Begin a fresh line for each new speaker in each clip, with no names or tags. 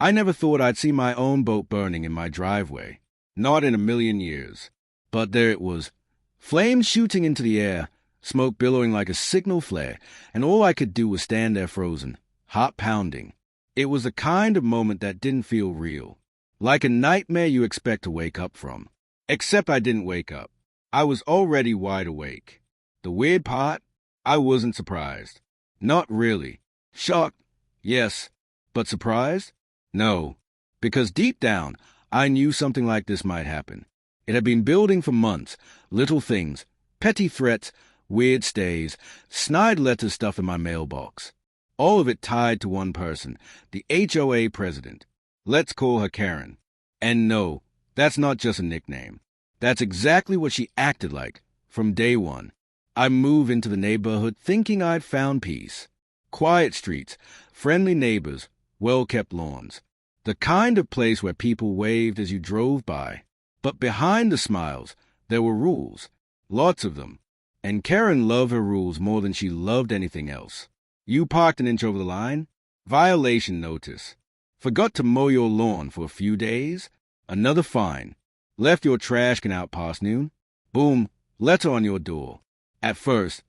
I never thought I'd see my own boat burning in my driveway. Not in a million years. But there it was. Flames shooting into the air, smoke billowing like a signal flare, and all I could do was stand there frozen, heart pounding. It was the kind of moment that didn't feel real. Like a nightmare you expect to wake up from. Except I didn't wake up. I was already wide awake. The weird part? I wasn't surprised. Not really. Shocked? Yes. But surprised? No. Because deep down, I knew something like this might happen. It had been building for months. Little things, petty threats, weird stays, snide letter stuff in my mailbox. All of it tied to one person, the HOA president. Let's call her Karen. And no, that's not just a nickname. That's exactly what she acted like from day one. I moved into the neighborhood thinking I'd found peace. Quiet streets, friendly neighbors, well-kept lawns. The kind of place where people waved as you drove by. But behind the smiles, there were rules. Lots of them. And Karen loved her rules more than she loved anything else. You parked an inch over the line? Violation notice. Forgot to mow your lawn for a few days? Another fine. Left your trash can out past noon? Boom, letter on your door. At first,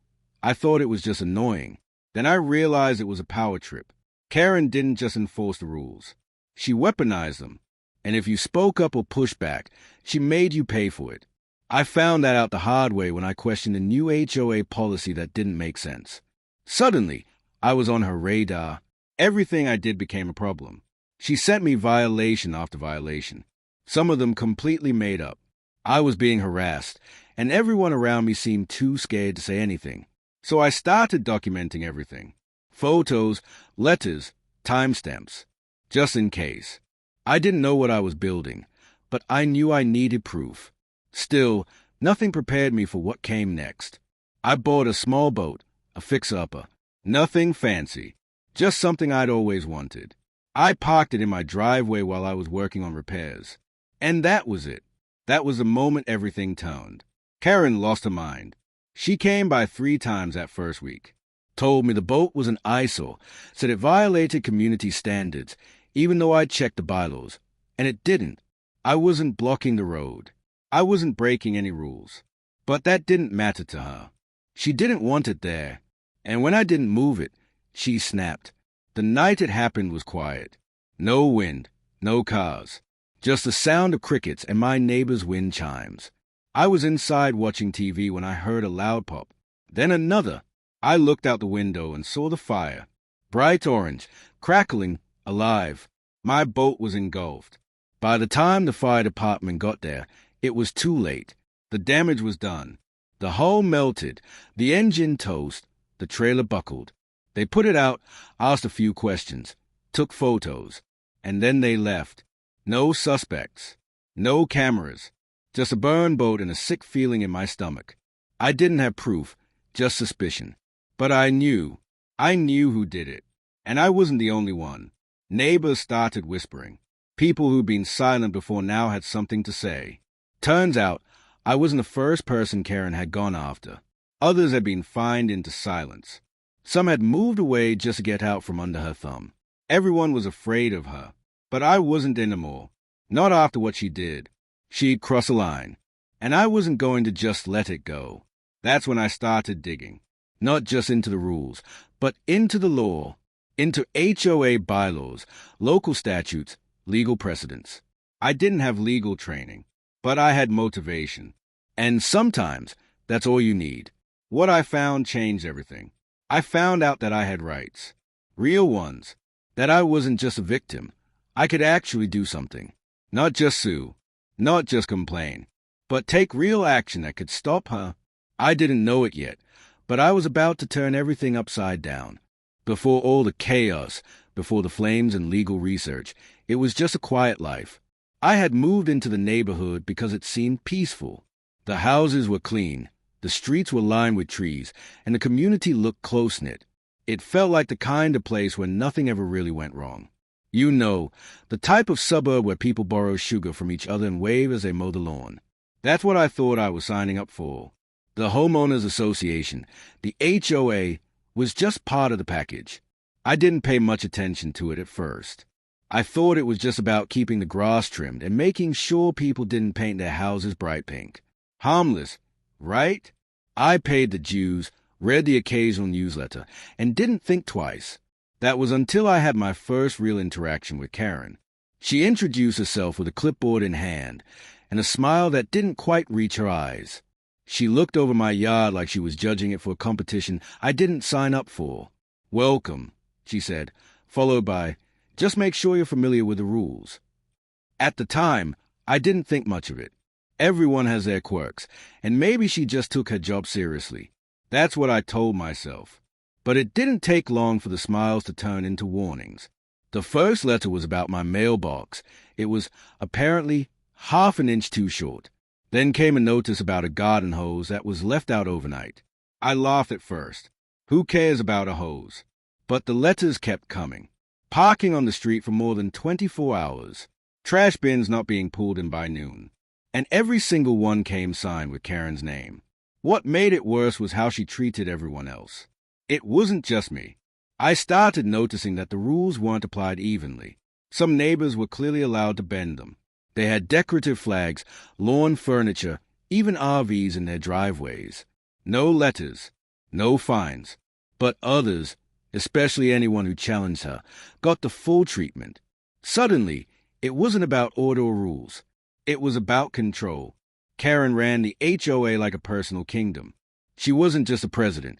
I thought it was just annoying. Then I realized it was a power trip. Karen didn't just enforce the rules. She weaponized them. And if you spoke up or pushed back, she made you pay for it. I found that out the hard way when I questioned a new HOA policy that didn't make sense. Suddenly, I was on her radar. Everything I did became a problem. She sent me violation after violation, some of them completely made up. I was being harassed, and everyone around me seemed too scared to say anything. So I started documenting everything. Photos, letters, timestamps, just in case. I didn't know what I was building, but I knew I needed proof. Still, nothing prepared me for what came next. I bought a small boat, a fix-upper. Nothing fancy, just something I'd always wanted. I parked it in my driveway while I was working on repairs. And that was it. That was the moment everything turned. Karen lost her mind. She came by 3 times that first week. Told me the boat was an eyesore, said it violated community standards, even though I'd checked the bylaws. And it didn't. I wasn't blocking the road. I wasn't breaking any rules. But that didn't matter to her. She didn't want it there. And when I didn't move it, she snapped. The night it happened was quiet. No wind, no cars. Just the sound of crickets and my neighbor's wind chimes. I was inside watching TV when I heard a loud pop. Then another. I looked out the window and saw the fire. Bright orange, crackling, alive. My boat was engulfed. By the time the fire department got there, it was too late. The damage was done. The hull melted, the engine toast, the trailer buckled. They put it out, asked a few questions, took photos, and then they left. No suspects, no cameras, just a burned boat and a sick feeling in my stomach. I didn't have proof, just suspicion. But I knew who did it. And I wasn't the only one. Neighbors started whispering. People who'd been silent before now had something to say. Turns out, I wasn't the first person Karen had gone after. Others had been fined into silence. Some had moved away just to get out from under her thumb. Everyone was afraid of her. But I wasn't anymore. Not after what she did. She'd crossed a line. And I wasn't going to just let it go. That's when I started digging. Not just into the rules, but into the law. Into HOA bylaws, local statutes, legal precedents. I didn't have legal training, but I had motivation. And sometimes, that's all you need. What I found changed everything. I found out that I had rights. Real ones. That I wasn't just a victim. I could actually do something. Not just sue. Not just complain. But take real action that could stop her. I didn't know it yet, but I was about to turn everything upside down. Before all the chaos, before the flames and legal research, it was just a quiet life. I had moved into the neighborhood because it seemed peaceful. The houses were clean, the streets were lined with trees, and the community looked close-knit. It felt like the kind of place where nothing ever really went wrong. You know, the type of suburb where people borrow sugar from each other and wave as they mow the lawn. That's what I thought I was signing up for. The Homeowners Association, the HOA, was just part of the package. I didn't pay much attention to it at first. I thought it was just about keeping the grass trimmed and making sure people didn't paint their houses bright pink. Harmless, right? I paid the dues, read the occasional newsletter, and didn't think twice. That was until I had my first real interaction with Karen. She introduced herself with a clipboard in hand and a smile that didn't quite reach her eyes. She looked over my yard like she was judging it for a competition I didn't sign up for. "Welcome," she said, followed by, "Just make sure you're familiar with the rules." At the time, I didn't think much of it. Everyone has their quirks, and maybe she just took her job seriously. That's what I told myself. But it didn't take long for the smiles to turn into warnings. The first letter was about my mailbox. It was apparently half an inch too short. Then came a notice about a garden hose that was left out overnight. I laughed at first. Who cares about a hose? But the letters kept coming. Parking on the street for more than 24 hours. Trash bins not being pulled in by noon. And every single one came signed with Karen's name. What made it worse was how she treated everyone else. It wasn't just me. I started noticing that the rules weren't applied evenly. Some neighbors were clearly allowed to bend them. They had decorative flags, lawn furniture, even RVs in their driveways. No letters, no fines. But others, especially anyone who challenged her, got the full treatment. Suddenly, it wasn't about order or rules. It was about control. Karen ran the HOA like a personal kingdom. She wasn't just a president.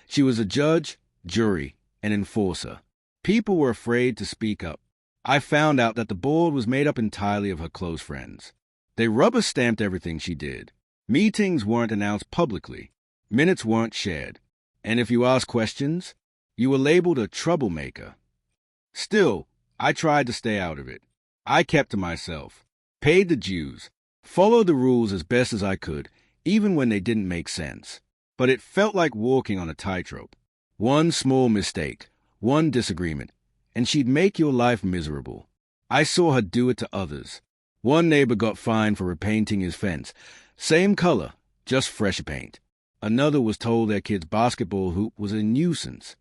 She was a judge, jury, and enforcer. People were afraid to speak up. I found out that the board was made up entirely of her close friends. They rubber-stamped everything she did. Meetings weren't announced publicly. Minutes weren't shared. And if you asked questions, you were labeled a troublemaker. Still, I tried to stay out of it. I kept to myself, paid the dues, followed the rules as best as I could, even when they didn't make sense. But it felt like walking on a tightrope. One small mistake, one disagreement, and she'd make your life miserable. I saw her do it to others. One neighbor got fined for repainting his fence. Same color, just fresher paint. Another was told their kid's basketball hoop was a nuisance.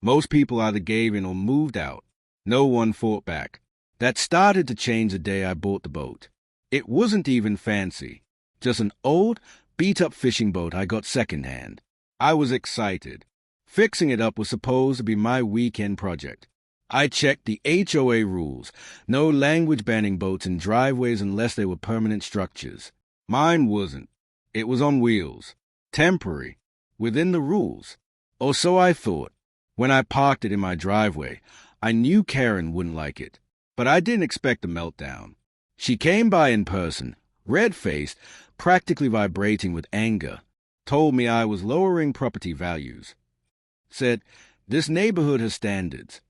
Most people either gave in or moved out. No one fought back. That started to change the day I bought the boat. It wasn't even fancy. Just an old, beat-up fishing boat I got secondhand. I was excited. Fixing it up was supposed to be my weekend project. I checked the HOA rules. No language banning boats in driveways unless they were permanent structures. Mine wasn't. It was on wheels. Temporary. Within the rules. Or so I thought. When I parked it in my driveway, I knew Karen wouldn't like it. But I didn't expect a meltdown. She came by in person, red-faced, practically vibrating with anger. Told me I was lowering property values. Said, "This neighborhood has standards."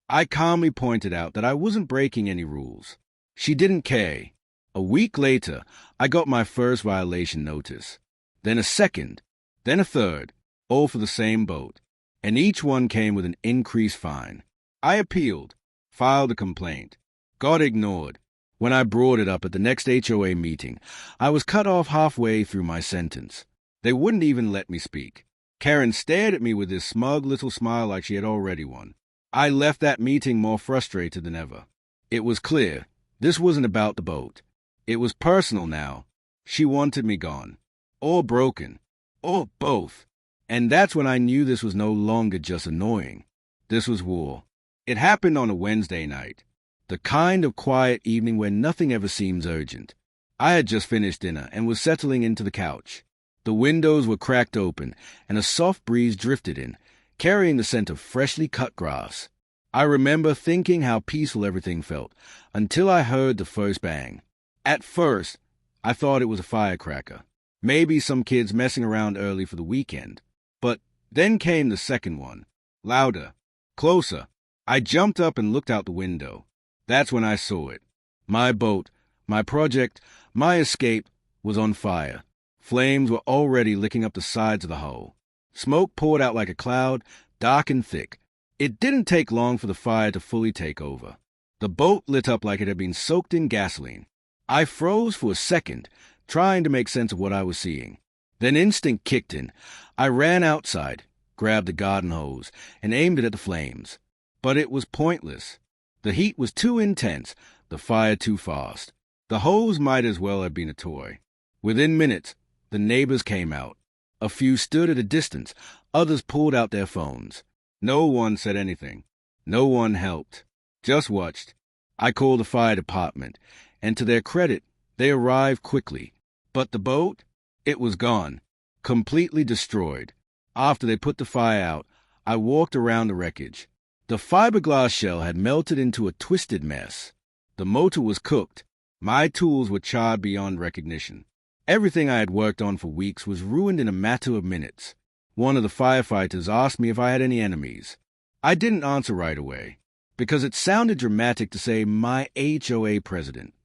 I calmly pointed out that I wasn't breaking any rules. She didn't care. A week later, I got my first violation notice. Then a second. Then a third. All for the same boat. And each one came with an increased fine. I appealed. Filed a complaint. Got ignored. When I brought it up at the next HOA meeting, I was cut off halfway through my sentence. They wouldn't even let me speak. Karen stared at me with this smug little smile like she had already won. I left that meeting more frustrated than ever. It was clear, this wasn't about the boat. It was personal now. She wanted me gone. Or broken. Or both. And that's when I knew this was no longer just annoying. This was war. It happened on a Wednesday night. The kind of quiet evening where nothing ever seems urgent. I had just finished dinner and was settling into the couch. The windows were cracked open, and a soft breeze drifted in, carrying the scent of freshly cut grass. I remember thinking how peaceful everything felt, until I heard the first bang. At first, I thought it was a firecracker. Maybe some kids messing around early for the weekend. But then came the second one. Louder. Closer. I jumped up and looked out the window. That's when I saw it. My boat, my project, my escape was on fire. Flames were already licking up the sides of the hull. Smoke poured out like a cloud, dark and thick. It didn't take long for the fire to fully take over. The boat lit up like it had been soaked in gasoline. I froze for a second, trying to make sense of what I was seeing. Then instinct kicked in. I ran outside, grabbed the garden hose, and aimed it at the flames. But it was pointless. The heat was too intense, the fire too fast. The hose might as well have been a toy. Within minutes, the neighbors came out. A few stood at a distance, others pulled out their phones. No one said anything. No one helped. Just watched. I called the fire department, and to their credit, they arrived quickly. But the boat? It was gone. Completely destroyed. After they put the fire out, I walked around the wreckage. The fiberglass shell had melted into a twisted mess. The motor was cooked. My tools were charred beyond recognition. Everything I had worked on for weeks was ruined in a matter of minutes. One of the firefighters asked me if I had any enemies. I didn't answer right away, because it sounded dramatic to say my HOA president.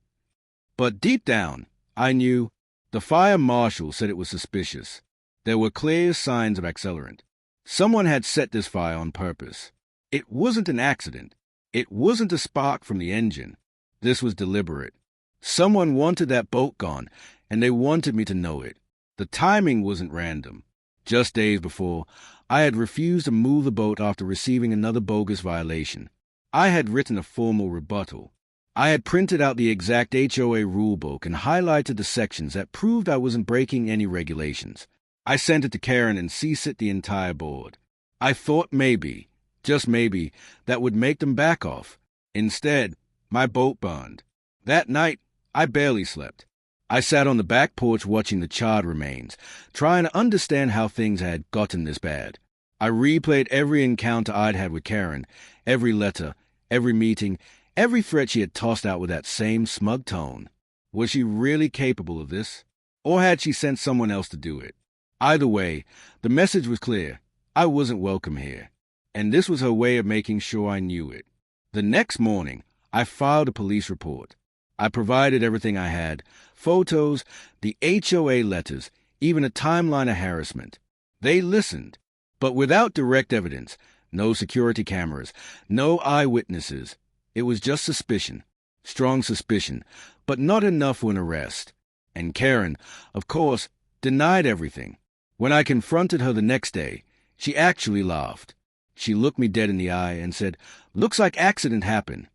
But deep down, I knew. The fire marshal said it was suspicious. There were clear signs of accelerant. Someone had set this fire on purpose. It wasn't an accident. It wasn't a spark from the engine. This was deliberate. Someone wanted that boat gone, and they wanted me to know it. The timing wasn't random. Just days before, I had refused to move the boat after receiving another bogus violation. I had written a formal rebuttal. I had printed out the exact HOA rulebook and highlighted the sections that proved I wasn't breaking any regulations. I sent it to Karen and CC'd the entire board. I thought maybe, just maybe, that would make them back off. Instead, my boat burned. That night, I barely slept. I sat on the back porch watching the charred remains, trying to understand how things had gotten this bad. I replayed every encounter I'd had with Karen, every letter, every meeting, every threat she had tossed out with that same smug tone. Was she really capable of this? Or had she sent someone else to do it? Either way, the message was clear. I wasn't welcome here. And this was her way of making sure I knew it. The next morning, I filed a police report. I provided everything I had, photos, the HOA letters, even a timeline of harassment. They listened, but without direct evidence, no security cameras, no eyewitnesses. It was just suspicion, strong suspicion, but not enough for an arrest. And Karen, of course, denied everything. When I confronted her the next day, she actually laughed. She looked me dead in the eye and said, "Looks like accident happened."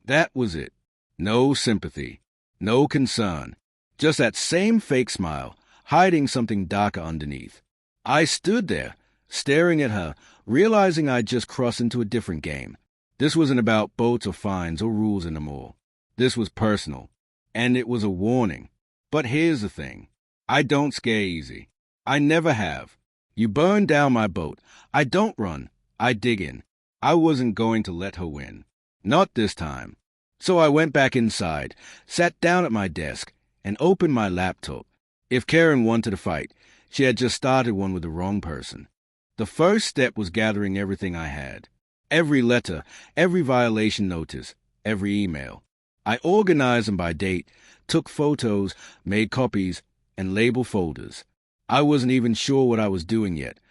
That was it. No sympathy, no concern, just that same fake smile, hiding something darker underneath. I stood there, staring at her, realizing I'd just crossed into a different game. This wasn't about boats or fines or rules anymore. This was personal, and it was a warning. But here's the thing. I don't scare easy. I never have. You burned down my boat. I don't run. I dig in. I wasn't going to let her win. Not this time. So I went back inside, sat down at my desk, and opened my laptop. If Karen wanted a fight, she had just started one with the wrong person. The first step was gathering everything I had. Every letter, every violation notice, every email. I organized them by date, took photos, made copies, and labeled folders. I wasn't even sure what I was doing yet.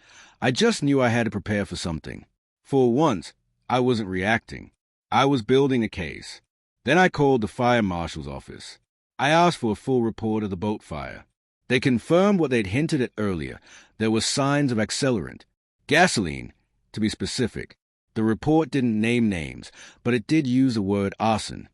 I just knew I had to prepare for something. For once, I wasn't reacting. I was building a case. Then I called the fire marshal's office. I asked for a full report of the boat fire. They confirmed what they'd hinted at earlier. There were signs of accelerant. Gasoline, to be specific. The report didn't name names, but it did use the word arson.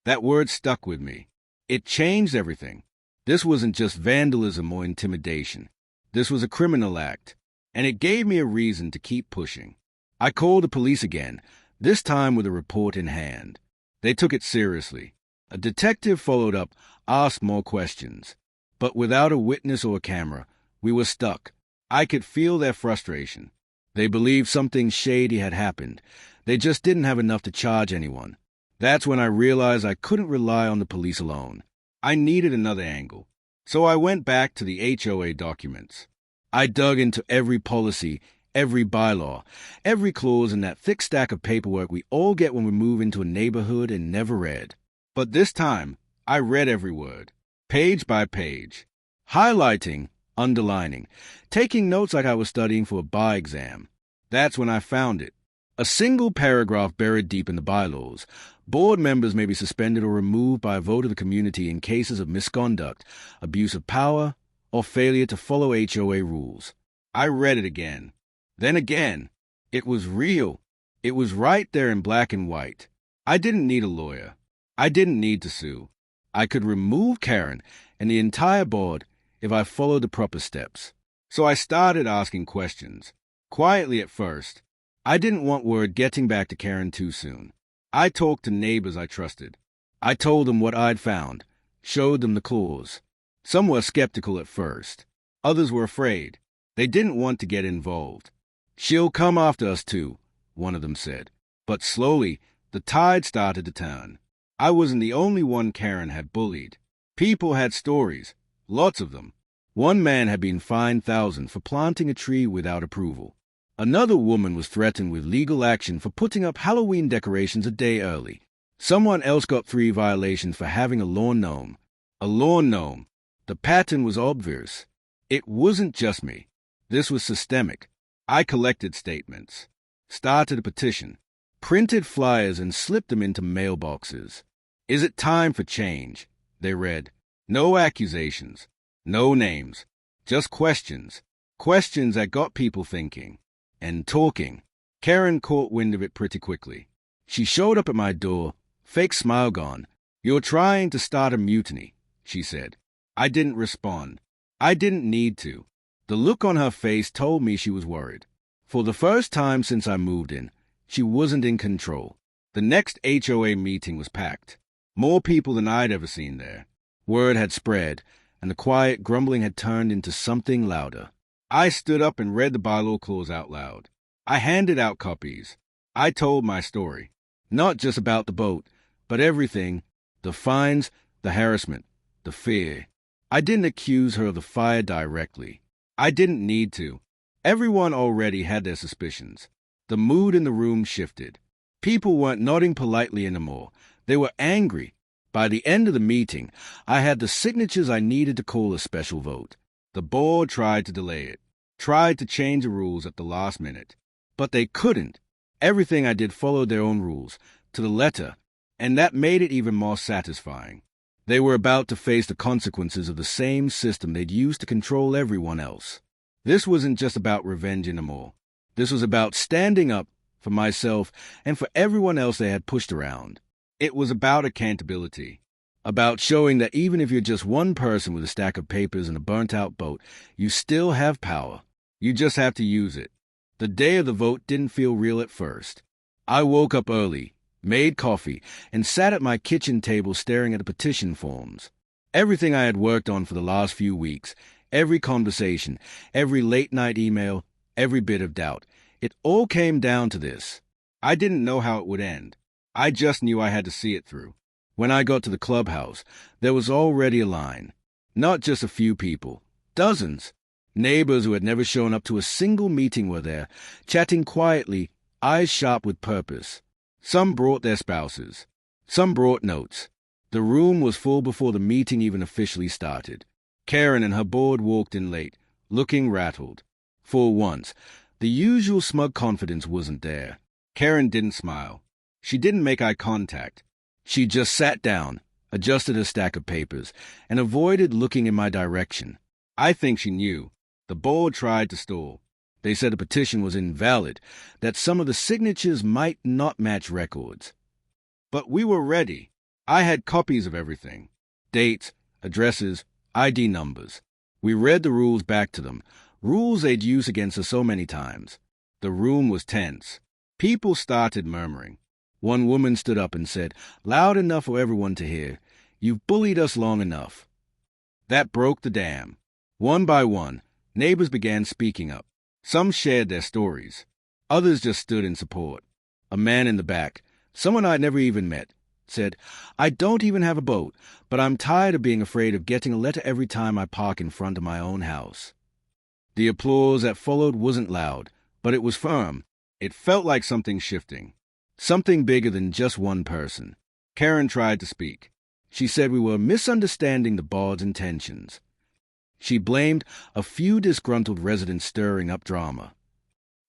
That word stuck with me. It changed everything. This wasn't just vandalism or intimidation. This was a criminal act, and it gave me a reason to keep pushing. I called the police again, this time with a report in hand. They took it seriously. A detective followed up, asked more questions. But without a witness or a camera, we were stuck. I could feel their frustration. They believed something shady had happened. They just didn't have enough to charge anyone. That's when I realized I couldn't rely on the police alone. I needed another angle. So I went back to the HOA documents. I dug into every policy, every bylaw, every clause in that thick stack of paperwork we all get when we move into a neighborhood and never read. But this time, I read every word, page by page, highlighting, underlining, taking notes like I was studying for a bar exam. That's when I found it. A single paragraph buried deep in the bylaws. Board members may be suspended or removed by a vote of the community in cases of misconduct, abuse of power, or failure to follow HOA rules. I read it again. Then again. It was real. It was right there in black and white. I didn't need a lawyer. I didn't need to sue. I could remove Karen and the entire board if I followed the proper steps. So I started asking questions. Quietly at first. I didn't want word getting back to Karen too soon. I talked to neighbors I trusted. I told them what I'd found, showed them the clause. Some were skeptical at first. Others were afraid. They didn't want to get involved. "She'll come after us too," one of them said. But slowly, the tide started to turn. I wasn't the only one Karen had bullied. People had stories, lots of them. One man had been fined thousands for planting a tree without approval. Another woman was threatened with legal action for putting up Halloween decorations a day early. Someone else got 3 violations for having a lawn gnome. A lawn gnome. The pattern was obvious. It wasn't just me. This was systemic. I collected statements, started a petition, printed flyers and slipped them into mailboxes. "Is it time for change?" they read. No accusations, no names, just questions. Questions that got people thinking and talking. Karen caught wind of it pretty quickly. She showed up at my door, fake smile gone. "You're trying to start a mutiny," she said. I didn't respond. I didn't need to. The look on her face told me she was worried. For the first time since I moved in, she wasn't in control. The next HOA meeting was packed. More people than I'd ever seen there. Word had spread, and the quiet grumbling had turned into something louder. I stood up and read the bylaw clause out loud. I handed out copies. I told my story. Not just about the boat, but everything. The fines, the harassment, the fear. I didn't accuse her of the fire directly. I didn't need to. Everyone already had their suspicions. The mood in the room shifted. People weren't nodding politely anymore. They were angry. By the end of the meeting, I had the signatures I needed to call a special vote. The board tried to delay it, tried to change the rules at the last minute. But they couldn't. Everything I did followed their own rules, to the letter, and that made it even more satisfying. They were about to face the consequences of the same system they'd used to control everyone else. This wasn't just about revenge anymore. This was about standing up for myself and for everyone else they had pushed around. It was about accountability, about showing that even if you're just one person with a stack of papers and a burnt-out boat, you still have power. You just have to use it. The day of the vote didn't feel real at first. I woke up early, made coffee, and sat at my kitchen table staring at the petition forms. Everything I had worked on for the last few weeks, every conversation, every late-night email, every bit of doubt, it all came down to this. I didn't know how it would end. I just knew I had to see it through. When I got to the clubhouse, there was already a line. Not just a few people. Dozens. Neighbors who had never shown up to a single meeting were there, chatting quietly, eyes sharp with purpose. Some brought their spouses. Some brought notes. The room was full before the meeting even officially started. Karen and her board walked in late, looking rattled. For once, the usual smug confidence wasn't there. Karen didn't smile. She didn't make eye contact. She just sat down, adjusted her stack of papers, and avoided looking in my direction. I think she knew. The board tried to stall. They said the petition was invalid, that some of the signatures might not match records. But we were ready. I had copies of everything. Dates, addresses, ID numbers. We read the rules back to them, rules they'd used against us so many times. The room was tense. People started murmuring. One woman stood up and said, loud enough for everyone to hear, "You've bullied us long enough." That broke the dam. One by one, neighbors began speaking up. Some shared their stories. Others just stood in support. A man in the back, someone I'd never even met, said, "I don't even have a boat, but I'm tired of being afraid of getting a letter every time I park in front of my own house." The applause that followed wasn't loud, but it was firm. It felt like something shifting. Something bigger than just one person. Karen tried to speak. She said we were misunderstanding the board's intentions. She blamed a few disgruntled residents stirring up drama.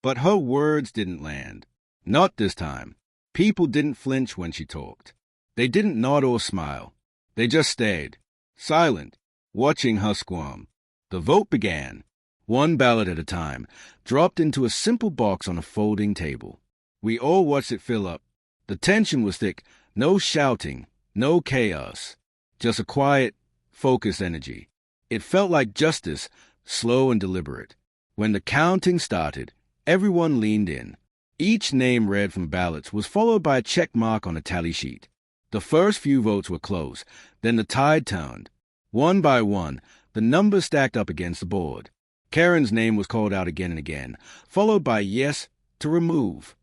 But her words didn't land. Not this time. People didn't flinch when she talked. They didn't nod or smile. They just stayed, silent, watching her squirm. The vote began. One ballot at a time, dropped into a simple box on a folding table. We all watched it fill up, The tension was thick, no shouting, no chaos, just a quiet, focused energy. It felt like justice, slow and deliberate. When the counting started, everyone leaned in. Each name read from ballots was followed by a check mark on a tally sheet. The first few votes were close, then the tide turned. One by one, the numbers stacked up against the board. Karen's name was called out again and again, followed by yes to remove.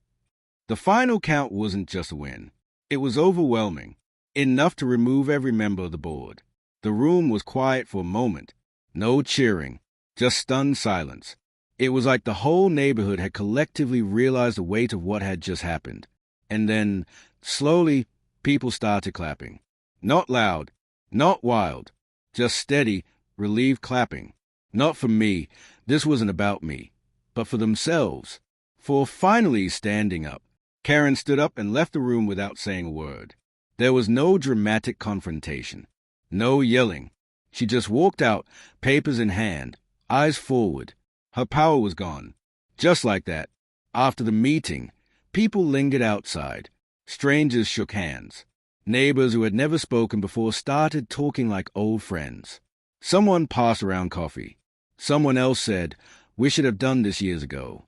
The final count wasn't just a win. It was overwhelming, enough to remove every member of the board. The room was quiet for a moment. No cheering, just stunned silence. It was like the whole neighborhood had collectively realized the weight of what had just happened. And then, slowly, people started clapping. Not loud, not wild, just steady, relieved clapping. Not for me, this wasn't about me, but for themselves. For finally standing up. Karen stood up and left the room without saying a word. There was no dramatic confrontation, no yelling. She just walked out, papers in hand, eyes forward. Her power was gone. Just like that, after the meeting, people lingered outside. Strangers shook hands. Neighbors who had never spoken before started talking like old friends. Someone passed around coffee. Someone else said, "We should have done this years ago."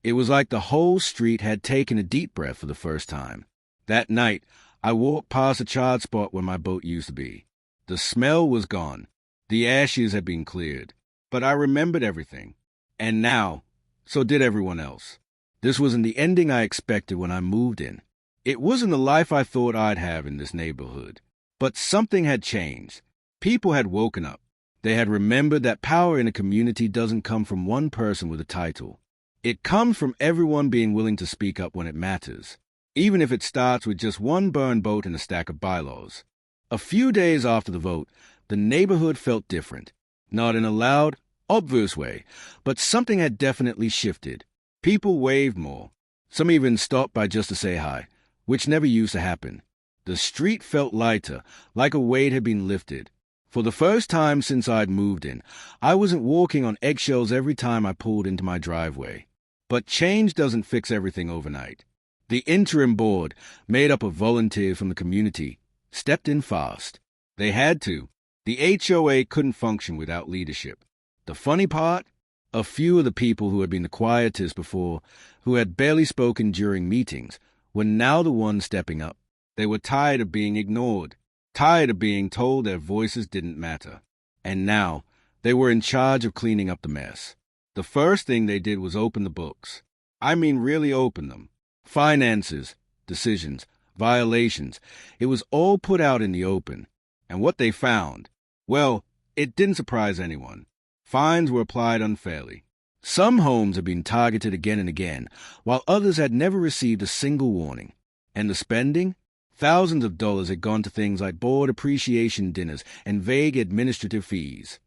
It was like the whole street had taken a deep breath for the first time. That night, I walked past a charred spot where my boat used to be. The smell was gone. The ashes had been cleared. But I remembered everything. And now, so did everyone else. This wasn't the ending I expected when I moved in. It wasn't the life I thought I'd have in this neighborhood. But something had changed. People had woken up. They had remembered that power in a community doesn't come from one person with a title. It comes from everyone being willing to speak up when it matters, even if it starts with just one burned boat and a stack of bylaws. A few days after the vote, the neighborhood felt different. Not in a loud, obvious way, but something had definitely shifted. People waved more. Some even stopped by just to say hi, which never used to happen. The street felt lighter, like a weight had been lifted. For the first time since I'd moved in, I wasn't walking on eggshells every time I pulled into my driveway. But change doesn't fix everything overnight. The interim board, made up of volunteers from the community, stepped in fast. They had to. The HOA couldn't function without leadership. The funny part? A few of the people who had been the quietest before, who had barely spoken during meetings, were now the ones stepping up. They were tired of being ignored, tired of being told their voices didn't matter. And now, they were in charge of cleaning up the mess. The first thing they did was open the books. I mean really open them. Finances, decisions, violations. It was all put out in the open. And what they found, well, it didn't surprise anyone. Fines were applied unfairly. Some homes had been targeted again and again, while others had never received a single warning. And the spending? Thousands of dollars had gone to things like board appreciation dinners and vague administrative fees.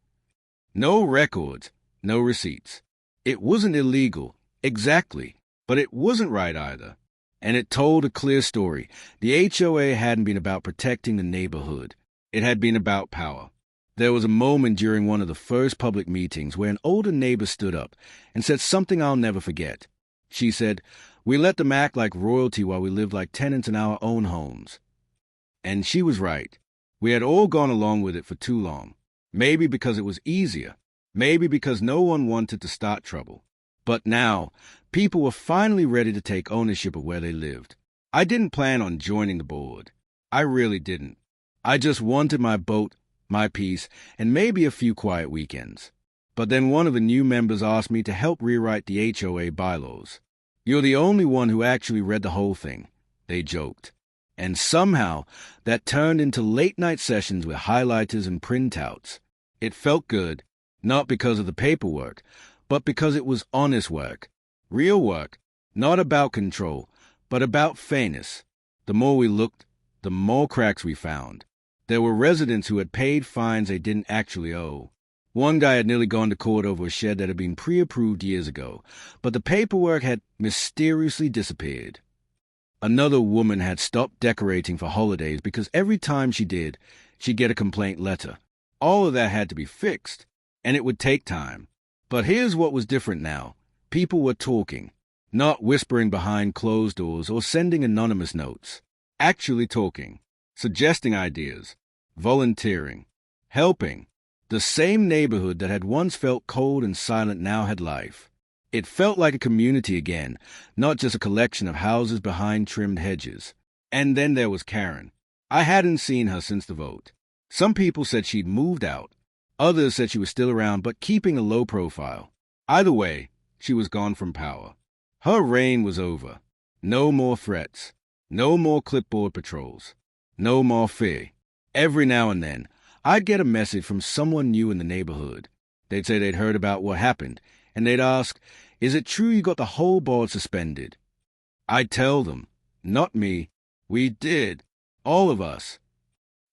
No records. No receipts. It wasn't illegal, exactly, but it wasn't right either. And it told a clear story. The HOA hadn't been about protecting the neighborhood. It had been about power. There was a moment during one of the first public meetings where an older neighbor stood up and said something I'll never forget. She said, "We let them act like royalty while we lived like tenants in our own homes." And she was right. We had all gone along with it for too long. Maybe because it was easier. Maybe because no one wanted to start trouble. But now, people were finally ready to take ownership of where they lived. I didn't plan on joining the board. I really didn't. I just wanted my boat, my peace, and maybe a few quiet weekends. But then one of the new members asked me to help rewrite the HOA bylaws. "You're the only one who actually read the whole thing," they joked. And somehow, that turned into late-night sessions with highlighters and printouts. It felt good. Not because of the paperwork, but because it was honest work. Real work, not about control, but about fairness. The more we looked, the more cracks we found. There were residents who had paid fines they didn't actually owe. One guy had nearly gone to court over a shed that had been pre-approved years ago, but the paperwork had mysteriously disappeared. Another woman had stopped decorating for holidays because every time she did, she'd get a complaint letter. All of that had to be fixed. And it would take time. But here's what was different now. People were talking. Not whispering behind closed doors or sending anonymous notes. Actually talking, suggesting ideas, volunteering, helping. The same neighborhood that had once felt cold and silent now had life. It felt like a community again, not just a collection of houses behind trimmed hedges. And then there was Karen. I hadn't seen her since the vote. Some people said she'd moved out. Others said she was still around but keeping a low profile. Either way, she was gone from power. Her reign was over. No more threats. No more clipboard patrols. No more fear. Every now and then, I'd get a message from someone new in the neighborhood. They'd say they'd heard about what happened, and they'd ask, "Is it true you got the whole board suspended?" I'd tell them, "Not me. We did. All of us."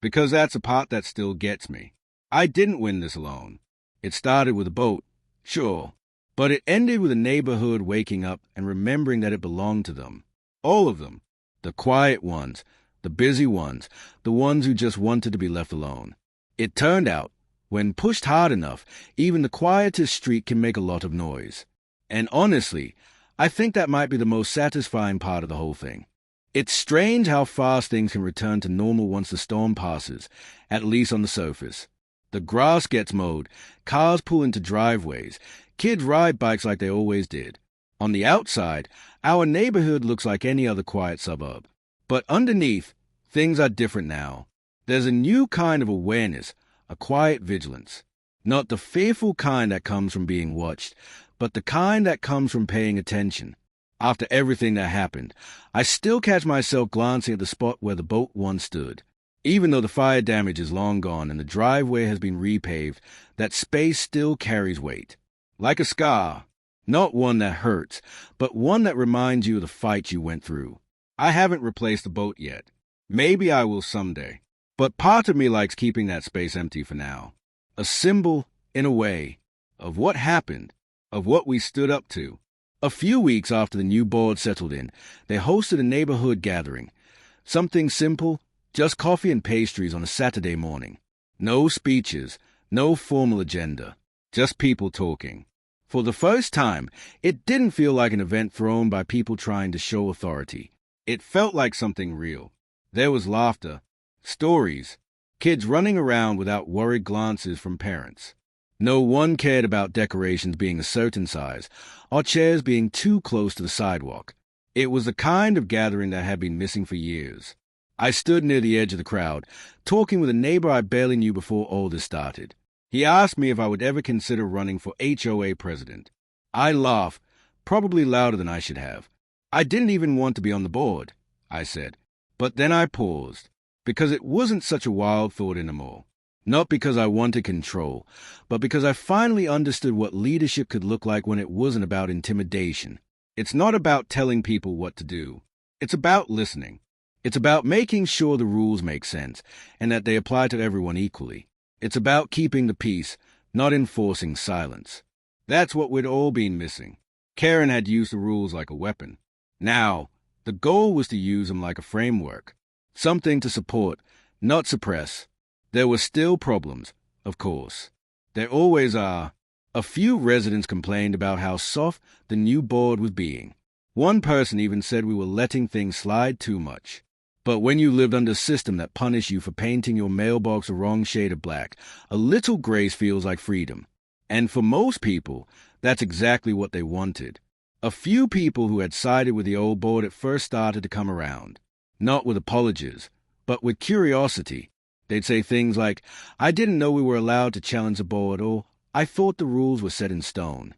Because that's the part that still gets me. I didn't win this alone. It started with a boat, sure, but it ended with a neighborhood waking up and remembering that it belonged to them. All of them. The quiet ones, the busy ones, the ones who just wanted to be left alone. It turned out, when pushed hard enough, even the quietest street can make a lot of noise. And honestly, I think that might be the most satisfying part of the whole thing. It's strange how fast things can return to normal once the storm passes, at least on the surface. The grass gets mowed, cars pull into driveways, kids ride bikes like they always did. On the outside, our neighborhood looks like any other quiet suburb. But underneath, things are different now. There's a new kind of awareness, a quiet vigilance. Not the fearful kind that comes from being watched, but the kind that comes from paying attention. After everything that happened, I still catch myself glancing at the spot where the boat once stood. Even though the fire damage is long gone and the driveway has been repaved, that space still carries weight. Like a scar. Not one that hurts, but one that reminds you of the fight you went through. I haven't replaced the boat yet. Maybe I will someday. But part of me likes keeping that space empty for now. A symbol, in a way, of what happened, of what we stood up to. A few weeks after the new board settled in, they hosted a neighborhood gathering. Something simple, just coffee and pastries on a Saturday morning. No speeches, no formal agenda, just people talking. For the first time, it didn't feel like an event thrown by people trying to show authority. It felt like something real. There was laughter, stories, kids running around without worried glances from parents. No one cared about decorations being a certain size or chairs being too close to the sidewalk. It was the kind of gathering that had been missing for years. I stood near the edge of the crowd, talking with a neighbor I barely knew before all this started. He asked me if I would ever consider running for HOA president. I laughed, probably louder than I should have. I didn't even want to be on the board, I said. But then I paused, because it wasn't such a wild thought anymore. Not because I wanted control, but because I finally understood what leadership could look like when it wasn't about intimidation. It's not about telling people what to do. It's about listening. It's about making sure the rules make sense and that they apply to everyone equally. It's about keeping the peace, not enforcing silence. That's what we'd all been missing. Karen had used the rules like a weapon. Now, the goal was to use them like a framework. Something to support, not suppress. There were still problems, of course. There always are. A few residents complained about how soft the new board was being. One person even said we were letting things slide too much. But when you lived under a system that punished you for painting your mailbox a wrong shade of black, a little grace feels like freedom. And for most people, that's exactly what they wanted. A few people who had sided with the old board at first started to come around. Not with apologies, but with curiosity. They'd say things like, "I didn't know we were allowed to challenge the board," or "I thought the rules were set in stone."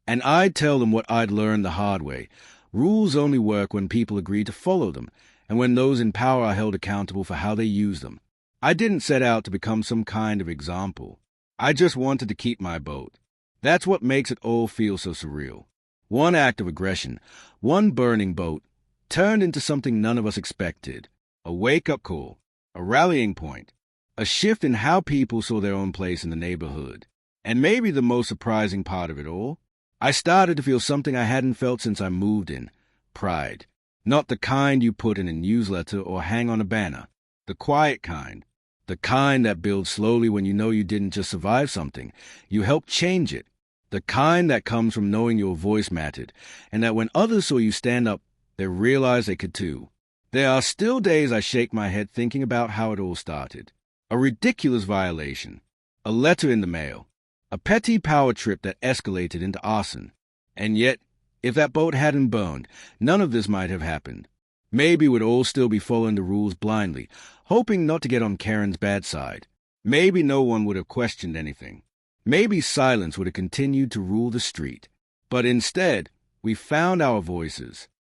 And I'd tell them what I'd learned the hard way. Rules only work when people agree to follow them, and when those in power are held accountable for how they use them. I didn't set out to become some kind of example. I just wanted to keep my boat. That's what makes it all feel so surreal. One act of aggression, one burning boat, turned into something none of us expected. A wake-up call, a rallying point, a shift in how people saw their own place in the neighborhood. And maybe the most surprising part of it all, I started to feel something I hadn't felt since I moved in. Pride. Not the kind you put in a newsletter or hang on a banner. The quiet kind. The kind that builds slowly when you know you didn't just survive something, you helped change it. The kind that comes from knowing your voice mattered, and that when others saw you stand up, they realized they could too. There are still days I shake my head thinking about how it all started. A ridiculous violation, a letter in the mail, a petty power trip that escalated into arson. And yet, if that boat hadn't burned, none of this might have happened. Maybe we'd all still be following the rules blindly, hoping not to get on Karen's bad side. Maybe no one would have questioned anything. Maybe silence would have continued to rule the street. But instead, we found our voices.